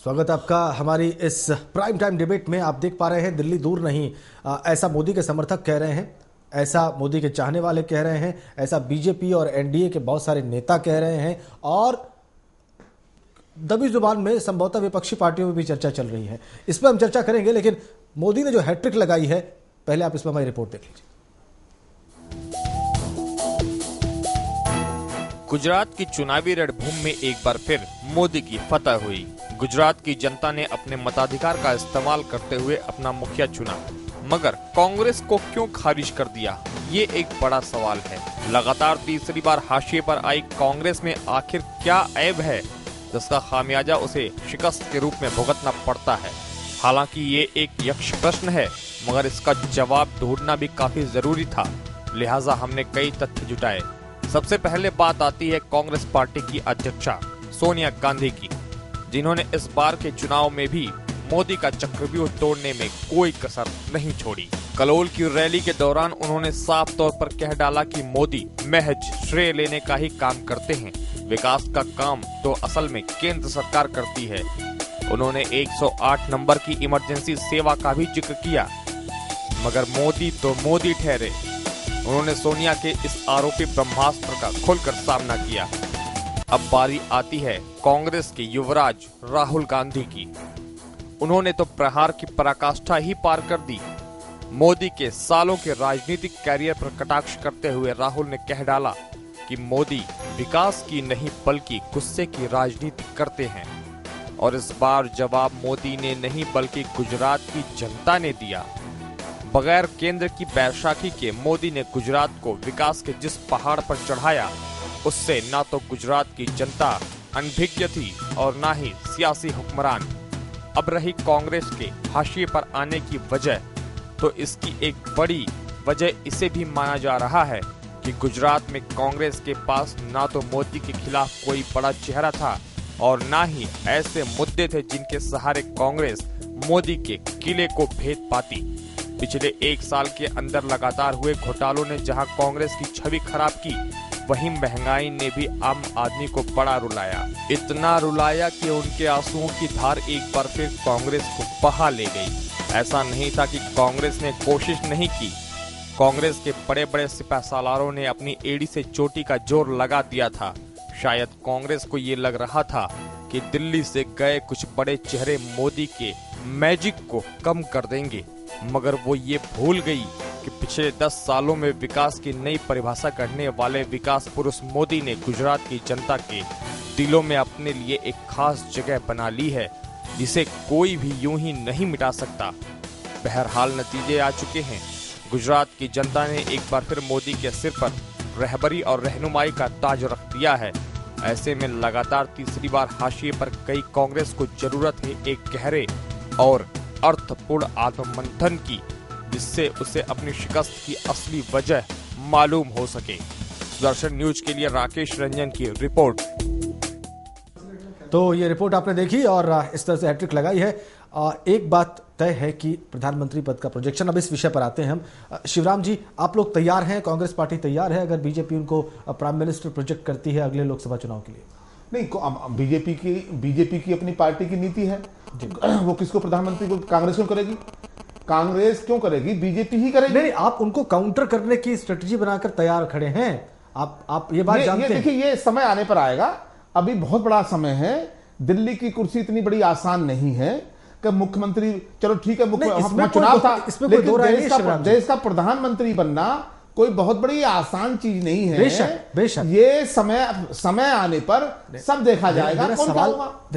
स्वागत आपका हमारी इस प्राइम टाइम डिबेट में। आप देख पा रहे हैं दिल्ली दूर नहीं, ऐसा मोदी के समर्थक कह रहे हैं, ऐसा मोदी के चाहने वाले कह रहे हैं, ऐसा बीजेपी और एनडीए के बहुत सारे नेता कह रहे हैं और दबी जुबान में संभवतः विपक्षी पार्टियों में भी चर्चा चल रही है। इस पर हम चर्चा करेंगे, लेकिन मोदी ने जो हैट्रिक लगाई है, पहले आप इस पर हमारी रिपोर्ट देख लीजिए। गुजरात की चुनावी रणभूमि में एक बार फिर मोदी की फतह हुई। गुजरात की जनता ने अपने मताधिकार का इस्तेमाल करते हुए अपना मुखिया चुना, मगर कांग्रेस को क्यों खारिज कर दिया, ये एक बड़ा सवाल है। लगातार तीसरी बार हाशिए पर आई कांग्रेस में आखिर क्या ऐब है जिसका खामियाजा उसे शिकस्त के रूप में भुगतना पड़ता है। हालांकि ये एक यक्ष प्रश्न है, मगर इसका जवाब ढूंढना भी काफी जरूरी था, लिहाजा हमने कई तथ्य जुटाए। सबसे पहले बात आती है कांग्रेस पार्टी की अध्यक्षा सोनिया गांधी की, जिन्होंने इस बार के चुनाव में भी मोदी का चक्रव्यूह तोड़ने में कोई कसर नहीं छोड़ी। कलोल की रैली के दौरान उन्होंने साफ तौर पर कह डाला कि मोदी महज श्रेय लेने का ही काम करते हैं, विकास का काम तो असल में केंद्र सरकार करती है। उन्होंने 108 नंबर की इमरजेंसी सेवा का भी जिक्र किया, मगर मोदी तो मोदी ठहरे। उन्होंने सोनिया के इस आरोपी ब्रह्मास्त्र का खुलकर सामना किया। अब बारी आती है कांग्रेस के युवराज राहुल गांधी की। उन्होंने तो प्रहार की पराकाष्ठा ही पार कर दी। मोदी के सालों के राजनीतिक कैरियर पर कटाक्ष करते हुए राहुल ने कह डाला कि मोदी विकास की नहीं बल्कि गुस्से की राजनीति करते हैं। और इस बार जवाब मोदी ने नहीं बल्कि गुजरात की जनता ने दिया। बगैर केंद्र की बैसाखी के मोदी ने गुजरात को विकास के जिस पहाड़ पर चढ़ाया, उससे ना तो गुजरात की जनता अनभिज्ञ थी और ना ही सियासी हुक्मरान। अब रही कांग्रेस के हाशिए पर आने की वजह, तो इसकी एक बड़ी वजह इसे भी माना जा रहा है कि गुजरात में कांग्रेस के पास ना तो मोदी के खिलाफ कोई बड़ा चेहरा था और ना ही ऐसे मुद्दे थे जिनके सहारे कांग्रेस मोदी के किले को भेद पाती। पिछले एक साल के अंदर लगातार हुए घोटालों ने जहां कांग्रेस की छवि खराब की, वहीं महंगाई ने भी आम आदमी को बड़ा रुलाया। इतना रुलाया कि उनके आंसुओं की धार एक बार फिर कांग्रेस को बहा ले गई। ऐसा नहीं था कि कांग्रेस ने कोशिश नहीं की। कांग्रेस के बड़े बड़े सिपहसालारों ने अपनी एड़ी से चोटी का जोर लगा दिया था। शायद कांग्रेस को ये लग रहा था कि दिल्ली से गए कुछ बड़े चेहरे मोदी के मैजिक को कम कर देंगे, मगर वो ये भूल गई कि पिछले 10 सालों में विकास की नई परिभाषा करने वाले विकास पुरुष मोदी ने गुजरात की जनता के दिलों में अपने लिए एक खास जगह बना ली है, जिसे कोई भी यूं ही नहीं मिटा सकता। बहरहाल नतीजे आ चुके हैं। गुजरात की जनता ने एक बार फिर मोदी के सिर पर रहबरी और रहनुमाई का ताज रख दिया है। ऐसे में लगातार तीसरी बार हाशिए पर कई कांग्रेस को जरूरत है एक गहरे और अर्थपूर्ण आत्ममंथन की, जिससे उसे अपनी शिकस्त की असली वजह मालूम हो सके। सुदर्शन न्यूज के लिए राकेश रंजन की रिपोर्ट। तो ये रिपोर्ट आपने देखी और इस तरह से हैट्रिक लगाई है। एक बात तय है कि प्रधानमंत्री पद का प्रोजेक्शन, अब इस विषय पर आते हैं हम। शिवराम जी, आप लोग तैयार हैं, कांग्रेस पार्टी तैयार है अगर बीजेपी उनको प्राइम मिनिस्टर प्रोजेक्ट करती है अगले लोकसभा चुनाव के लिए? नहीं, बीजेपी की अपनी पार्टी की नीति है। वो किसको प्रधानमंत्री को, कांग्रेस क्यों करेगी? कांग्रेस क्यों करेगी? बीजेपी ही करेगी। नहीं, आप उनको काउंटर करने की स्ट्रेटजी बनाकर तैयार खड़े हैं। आप ये बात जानते हैं? देखिए, ये समय आने पर आएगा। अभी बहुत बड़ा समय है। दिल्ली की कुर्सी इतनी बड़ी आसान नहीं है कि मुख्यमंत्री, चलो ठीक है, चुनाव था, लेकिन देश का प्रधानमंत्री बनना कोई बहुत बड़ी आसान चीज नहीं है। बेशक ये समय आने पर सब देखा जाएगा।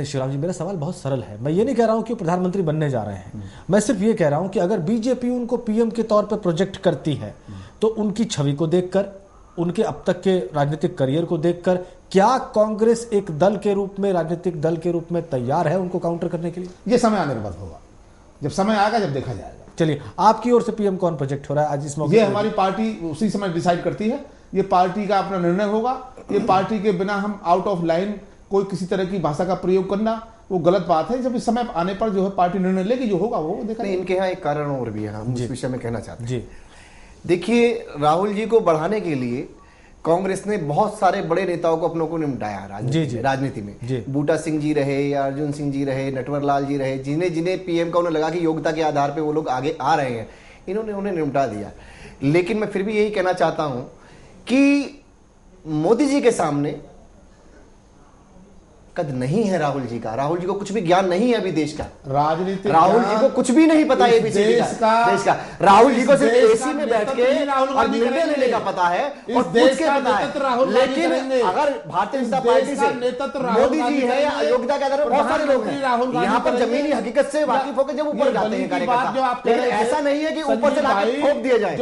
शिवराम जी, मेरा सवाल बहुत सरल है। मैं ये नहीं कह रहा हूं कि प्रधानमंत्री बनने जा रहे हैं, मैं सिर्फ ये कह रहा हूं कि अगर बीजेपी उनको पीएम के तौर पर प्रोजेक्ट करती है, तो उनकी छवि को देखकर, उनके अब तक के राजनीतिक करियर को देखकर, क्या कांग्रेस एक दल के रूप में, राजनीतिक दल के रूप में तैयार है उनको काउंटर करने के लिए? ये समय आने के बाद होगा। जब समय आएगा, जब देखा जाएगा। चलिए, आपकी ओर से पीएम कौन प्रोजेक्ट हो रहा है आज इस मौके? ये हमारी पार्टी उसी समय डिसाइड करती है। ये पार्टी का अपना निर्णय होगा। ये पार्टी के बिना हम आउट ऑफ लाइन कोई किसी तरह की भाषा का प्रयोग करना वो गलत बात है। जब इस समय आने पर जो है पार्टी निर्णय लेगी, जो होगा वो देखा। इनके यहाँ एक कारण और भी है, हम इस विषय में कहना चाहते हैं। देखिए, राहुल जी को बढ़ाने के लिए कांग्रेस ने बहुत सारे बड़े नेताओं को अपनों को निपटाया राजनीति में। बूटा सिंह जी रहे या अर्जुन सिंह जी रहे, नटवर लाल जी रहे, जिन्हें पीएम का उन्हें लगा कि योग्यता के आधार पे वो लोग आगे आ रहे हैं, इन्होंने उन्हें निपटा दिया। लेकिन मैं फिर भी यही कहना चाहता हूं कि मोदी जी के सामने कद नहीं है राहुल जी का। राहुल जी को कुछ भी ज्ञान नहीं है अभी देश का। राजनीति राहुल जी को कुछ भी नहीं पता है देश का। राहुल जी को सिर्फ एसी में बैठ के और निर्णय लेने का पता है और पूछ के पता है। लेकिन अगर भारतीय जनता पार्टी से मोदी जी है या योग्यता के आधार पर बहुत सारे लोग हैं यहाँ पर जमीनी हकीकत से वाकिफ होकर जब ऊपर जाते हैं कार्यकर्ता, लेकिन ऐसा नहीं है कि ऊपर से लाकर ठोक दिया जाए।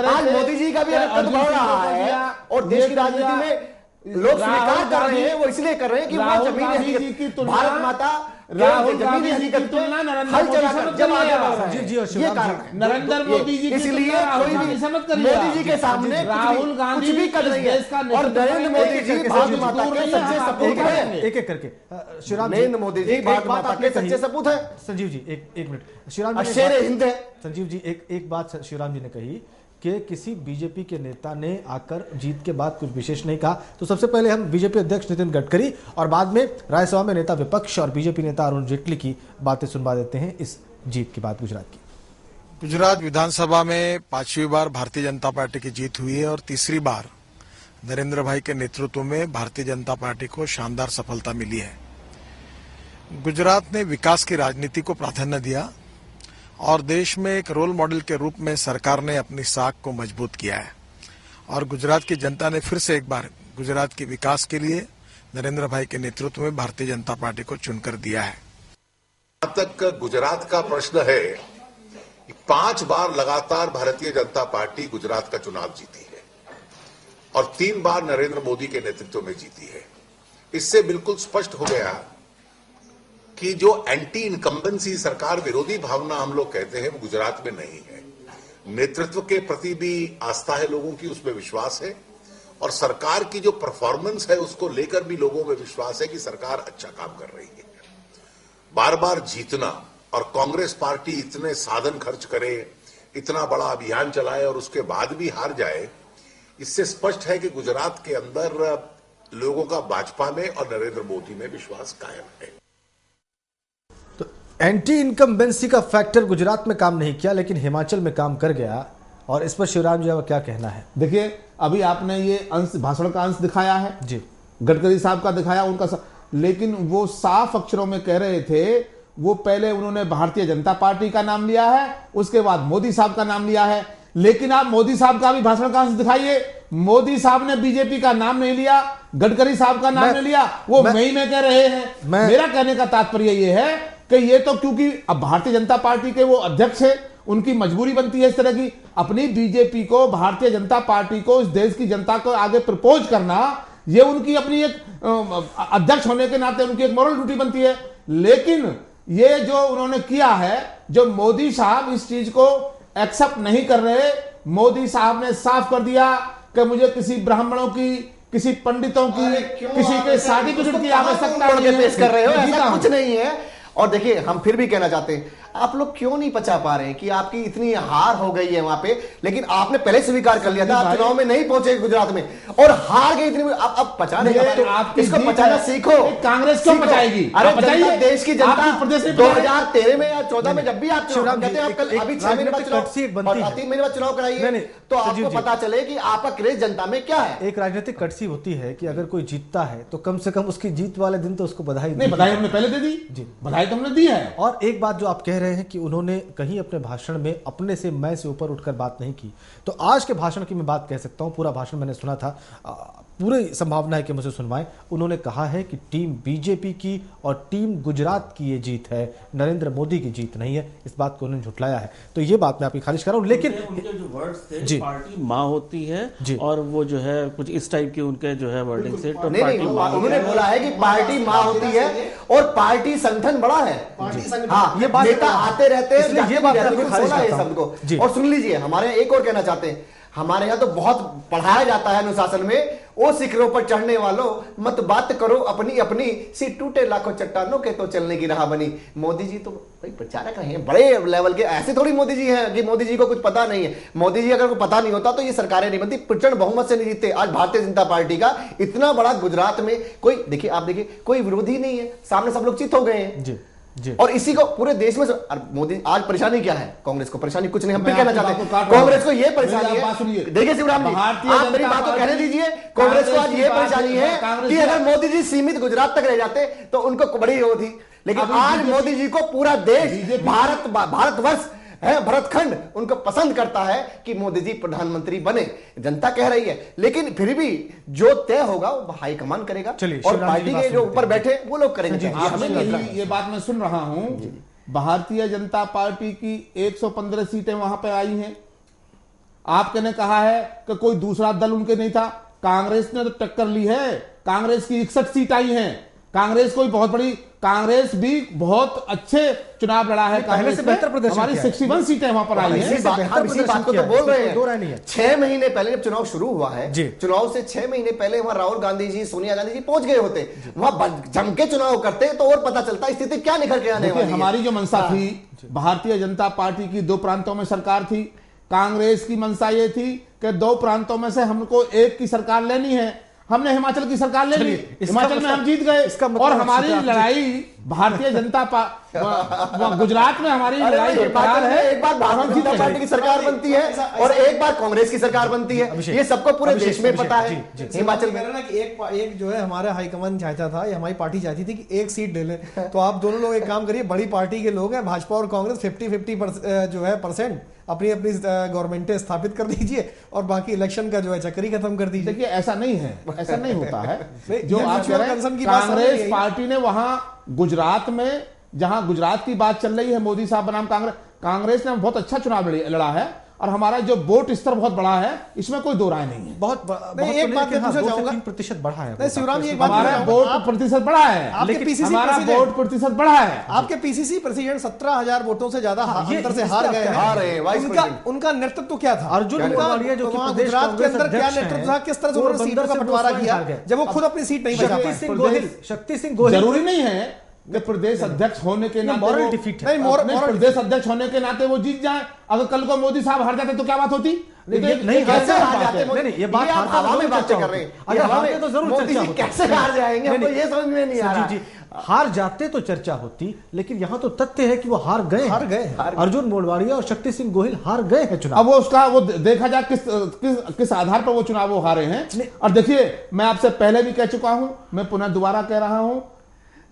आज मोदी जी का भी कद बढ़ रहा है और देश की राजनीति में लोग स्वीकार कर रहे हैं, वो इसलिए कर रहे हैं कि वो जमीनी हकीकत, भारत माता राहुल गांधी जी की तुलना नरेंद्र मोदी जी की इसलिए मोदी जी के सामने राहुल गांधी कुछ भी कर रही है और नरेंद्र मोदी जी भारत माता के सच्चे सपूत हैं। एक एक करके नरेंद्र मोदी जी भारत माता के सच्चे सपूत हैं। संजीव जी एक मिनट, शिवराम जी शेर हिंद है। संजीव जी एक बात शिवराम जी ने कही कि किसी बीजेपी के नेता ने आकर जीत के बाद कुछ विशेष नहीं कहा। तो सबसे पहले हम बीजेपी अध्यक्ष नितिन गडकरी और बाद में राज्यसभा में नेता विपक्ष और बीजेपी नेता अरुण जेटली की बातें सुनवा देते हैं इस जीत के बाद गुजरात की। गुजरात विधानसभा में 5वीं बार भारतीय जनता पार्टी की जीत हुई है और तीसरी बार नरेंद्र भाई के नेतृत्व में भारतीय जनता पार्टी को शानदार सफलता मिली है। गुजरात ने विकास की राजनीति को प्राधान्य दिया और देश में एक रोल मॉडल के रूप में सरकार ने अपनी साख को मजबूत किया है और गुजरात की जनता ने फिर से एक बार गुजरात के विकास के लिए नरेंद्र भाई के नेतृत्व में भारतीय जनता पार्टी को चुनकर दिया है। जहां तक गुजरात का प्रश्न है, 5 बार लगातार भारतीय जनता पार्टी गुजरात का चुनाव जीती है और 3 बार नरेंद्र मोदी के नेतृत्व में जीती है। इससे बिल्कुल स्पष्ट हो गया कि जो एंटी इनकम्बेंसी, सरकार विरोधी भावना हम लोग कहते हैं, वो गुजरात में नहीं है। नेतृत्व के प्रति भी आस्था है लोगों की, उसमें विश्वास है और सरकार की जो परफॉर्मेंस है उसको लेकर भी लोगों में विश्वास है कि सरकार अच्छा काम कर रही है। बार बार जीतना और कांग्रेस पार्टी इतने साधन खर्च करे, इतना बड़ा अभियान चलाए और उसके बाद भी हार जाए, इससे स्पष्ट है कि गुजरात के अंदर लोगों का भाजपा में और नरेंद्र मोदी में विश्वास कायम है। एंटी इनकम्बेंसी का फैक्टर गुजरात में काम नहीं किया लेकिन हिमाचल में काम कर गया और इस पर शिवराम जी का क्या कहना है? देखिए, अभी आपने ये अंश, भाषण का अंश दिखाया है जी, गडकरी साहब का दिखाया उनका, लेकिन वो साफ अक्षरों में कह रहे थे, वो पहले उन्होंने भारतीय जनता पार्टी का नाम लिया है, उसके बाद मोदी साहब का नाम लिया है। लेकिन आप मोदी साहब का भी भाषण का अंश दिखाइए, मोदी साहब ने बीजेपी का नाम नहीं लिया, गडकरी साहब का नाम नहीं लिया, वो मई में कह रहे हैं। मेरा कहने का तात्पर्य ये है कि ये तो क्योंकि अब भारतीय जनता पार्टी के वो अध्यक्ष है, उनकी मजबूरी बनती है इस तरह की, अपनी बीजेपी को, भारतीय जनता पार्टी को, इस देश की जनता को आगे प्रपोज करना, ये उनकी अपनी एक अध्यक्ष होने के नाते उनकी एक मॉरल ड्यूटी बनती है। लेकिन ये जो उन्होंने किया है, जो मोदी साहब इस चीज को एक्सेप्ट नहीं कर रहे, मोदी साहब ने साफ कर दिया कि मुझे किसी ब्राह्मणों की, किसी पंडितों की, किसी के सर्टिफिकेट की आवश्यकता नहीं है। पेश कर रहे हो, ऐसा कुछ नहीं है। और देखिए, हम फिर भी कहना चाहते हैं, आप लोग क्यों नहीं पचा पा रहे हैं कि आपकी इतनी हार हो गई है वहां पे, लेकिन आपने पहले स्वीकार कर लिया था, आप चुनाव में नहीं पहुंचे गुजरात में और हार गई इतनी, अब पचाने का इसको पचाना सीखो। कांग्रेस क्यों पचाएगी? अरे देश की जनता 2013 में या 14 में जब भी आप कहते हैं आप कल अभी 6 महीने बाद चुनाव और 3 महीने बाद चुनाव कराइए, तो आपको पता चले कि आपका क्रेज जनता में क्या है। एक राजनीतिक कटसी होती है कि अगर कोई जीतता है तो कम से कम उसकी जीत वाले दिन तो उसको बधाई नहीं, बधाई हमने पहले दे दी जी, बधाई तो हमने दी है। और एक बात जो आप कह रहे हैं कि उन्होंने कहीं अपने भाषण में अपने से, मैं से ऊपर उठकर बात नहीं की, तो आज के भाषण की मैं बात कह सकता हूं। पूरा भाषण मैंने सुना था, पूरी संभावना है कि मुझे सुनवाएं। उन्होंने कहा है कि टीम बीजेपी की और टीम गुजरात की ये जीत है, नरेंद्र मोदी की जीत नहीं है। इस बात को उन्होंने झुठलाया है, तो ये बात मैं आपकी खारिज कर रहा हूं। लेकिन उनके जो वर्ड्स थे, पार्टी माँ होती है और वो जो है कुछ इस टाइप की उनके जो है वर्डिंग से, तो उन्होंने बोला है कि पार्टी माँ होती है और पार्टी संगठन बड़ा है। हाँ, ये बात आते रहते हैं, ये बात शब्द को। और सुन लीजिए, हमारे एक और कहना चाहते हैं, हमारे यहाँ तो बहुत पढ़ाया जाता है अनुशासन में, ओ शिखरों पर चढ़ने वालों मत बात करो अपनी अपनी, सी टूटे लाखों चट्टानों के तो चलने की राह बनी। मोदी जी तो भाई प्रचारक हैं बड़े लेवल के, ऐसे थोड़ी मोदी जी हैं कि मोदी जी को कुछ पता नहीं है। मोदी जी अगर को पता नहीं होता तो ये सरकारें नहीं बनती, प्रचंड बहुमत से नहीं जीतते। आज भारतीय जनता पार्टी का इतना बड़ा गुजरात में कोई, देखिए आप देखिए, कोई विरोधी नहीं है, सामने सब लोग चित हो गए हैं जी। और इसी को पूरे देश में मोदी, आज परेशानी क्या है कांग्रेस को? परेशानी कुछ नहीं, हम भी कहना चाहते हैं कांग्रेस को ये परेशानी है। देखिए शिवराम जी, आप मेरी बात को कहने दीजिए। कांग्रेस को आज ये परेशानी है कि अगर मोदी जी सीमित गुजरात तक रह जाते तो उनको बड़ी होती, लेकिन आज मोदी जी को पूरा देश, भारतवर्ष है, भरतखंड उनको पसंद करता है कि मोदी जी प्रधानमंत्री बने। जनता कह रही है, लेकिन फिर भी जो तय होगा वो हाईकमान करेगा और पार्टी के जो ऊपर बैठे वो लोग करेंगे। ये बात मैं सुन रहा हूं, भारतीय जनता पार्टी की 115 सीटें वहां पे आई हैं। आपने ने कहा है कि कोई दूसरा दल उनके नहीं था, कांग्रेस ने तो टक्कर ली है। कांग्रेस की 61 सीट आई हैं। कांग्रेस कोई बहुत बड़ी, कांग्रेस भी बहुत अच्छे चुनाव लड़ा है, पहले से बेहतर प्रदर्शन, हमारी 61 सीटें वहां पर आई हैं। बात को तो बोल रहे हैं। 6 महीने पहले जब चुनाव शुरू हुआ है, चुनाव से 6 महीने पहले वहां राहुल गांधी जी, सोनिया गांधी जी पहुंच गए होते, वहां जम के चुनाव करते तो और पता चलता स्थिति क्या निखर के आने वाली है। हमारी जो मंशा थी, भारतीय जनता पार्टी की 2 प्रांतों में सरकार थी। कांग्रेस की मंशा ये थी कि 2 प्रांतों में से हमको एक की सरकार लेनी है। हमने हिमाचल की सरकार ले ली, हिमाचल में हम जीत गए। और हमारी लड़ाई भारतीय जनता गुजरात में हमारी लड़ाई बरकरार है। एक बार भारतीय जनता पार्टी की सरकार बनती है और एक बार कांग्रेस की सरकार बनती है, ये सबको पूरे देश में पता है। हिमाचल में ना कि एक जो है हमारा हाईकमान चाहता था, हमारी पार्टी चाहती थी कि एक सीट ले ले, तो आप दोनों लोग एक काम करिए, बड़ी पार्टी के लोग हैं, भाजपा और कांग्रेस 50-50 जो है % अपनी अपनी गवर्नमेंटें स्थापित कर दीजिए और बाकी इलेक्शन का जो है चक्री खत्म कर दीजिए। देखिए ऐसा नहीं है, ऐसा नहीं होता है। जो आप कह रहे हैं, कांग्रेस पार्टी ने वहां गुजरात में, जहां गुजरात की बात चल रही है, मोदी साहब बनाम कांग्रेस ने बहुत अच्छा चुनाव लड़ा है और हमारा जो वोट स्तर बहुत बड़ा है, इसमें कोई दो राय नहीं है। बहुत एक बात मैं पूछना चाहूंगा, 3% बढ़ा है शिवराम जी, एक बात, हमारा वोट प्रतिशत बढ़ा है, हमारा वोट प्रतिशत बढ़ा है। आपके पीसीसी प्रेसिडेंट 17,000 वोटों से ज्यादा अंतर से हार गए हैं। उनका नेतृत्व क्या था? अर्जुन मोड़वाडिया जो गुजरात के अंदर क्या नेतृत्व था, किस तरह से उन्होंने सीटों का बंटवारा किया जब वो खुद अपनी सीट नहीं बचा पाए? शक्ति सिंह गोहिल जरूरी नहीं है कि प्रदेश अध्यक्ष होने के नाते प्रदेश अध्यक्ष होने के नाते वो जीत जाए। अगर कल को मोदी साहब हार जाते तो क्या बात होती? नहीं, कैसे हार जाते? नहीं, ये बात हवा में बातें कर रहे हैं, तो जरूर मोदी जी कैसे हार जाएंगे, हमको ये समझ में नहीं आ रहा। हार जाते तो चर्चा होती, लेकिन यहाँ तो तथ्य है कि वो हार गए। अर्जुन मोड़वाडिया और शक्ति सिंह गोहिल हार गए हैं चुनाव। अब वो उसका वो देखा जाए किस आधार पर वो चुनाव वो हारे हैं। और देखिए, मैं आपसे पहले भी कह चुका हूं, मैं पुनः दोबारा कह रहा हूं,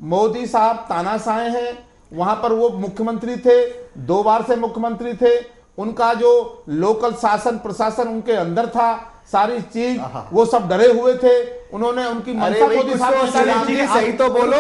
मोदी साहब तानाशाह हैं। वहां पर वो मुख्यमंत्री थे, 2 बार से मुख्यमंत्री थे। उनका जो लोकल शासन प्रशासन उनके अंदर था, सारी चीज, वो सब डरे हुए थे। उन्होंने उनकी मंशा मोदी साहब सही तो बोलो,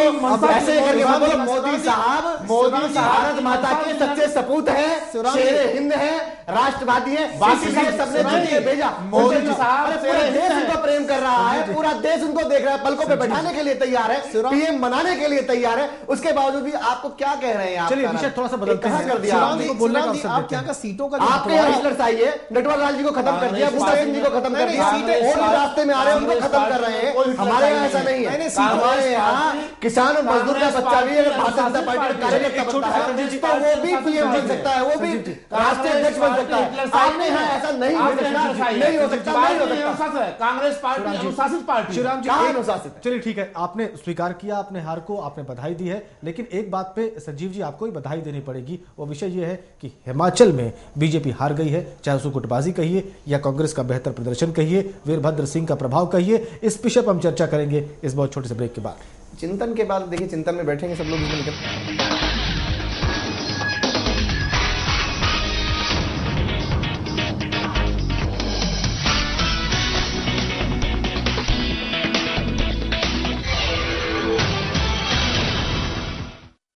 ऐसे करके मोदी साहब भारत माता के सच्चे सपूत हैं, शेरे हिंद हैं, राष्ट्रवादी हैं, बाकी सबने भेजा। मोदी साहब पूरा देश उनको प्रेम कर रहा है, पूरा देश उनको देख रहा है, पलकों पे बैठाने के लिए तैयार है, पीएम बनाने के लिए तैयार है। उसके बावजूद भी आपको क्या कह रहे हैं? चलिए विषय थोड़ा सा बदलते हैं, कर दिया आप क्या का सीटों का आपके यहाँ लड़ाई है, नटवर लाल जी को खत्म कर दिया, बूटा सिंह जी को खत्म कर दिया, और रास्ते में आ रहे हैं उनको खत्म कर रहे हैं। हमारे यहाँ ऐसा नहीं है। हमारे यहाँ किसान और मजदूर का बच्चा भी अगर भारतीय जनता पार्टी का कार्यकर्ता बनता है तो वो भी पीएम बन सकता है, वो भी राष्ट्रीय अध्यक्ष बन सकता है। आपने यहाँ ऐसा नहीं हो सकता। कांग्रेस पार्टी अनुशासित पार्टी। शिवराम जी अनुशासित, चलिए ठीक है, आपने स्वीकार किया अपने हार को, आपने बधाई दी है, लेकिन एक बात पे संजीव जी आपको ही बधाई देनी पड़ेगी। वो विषय ये है कि हिमाचल में बीजेपी हार गई है, चाहे उसको गुटबाजी कहिए या कांग्रेस का बेहतर प्रदर्शन कहिए, वीरभद्र सिंह का प्रभाव कहिए। इस विषय पर हम चर्चा करेंगे इस बहुत छोटे से ब्रेक के बाद। चिंतन के बाद देखिए, चिंतन में बैठेंगे सब लोग।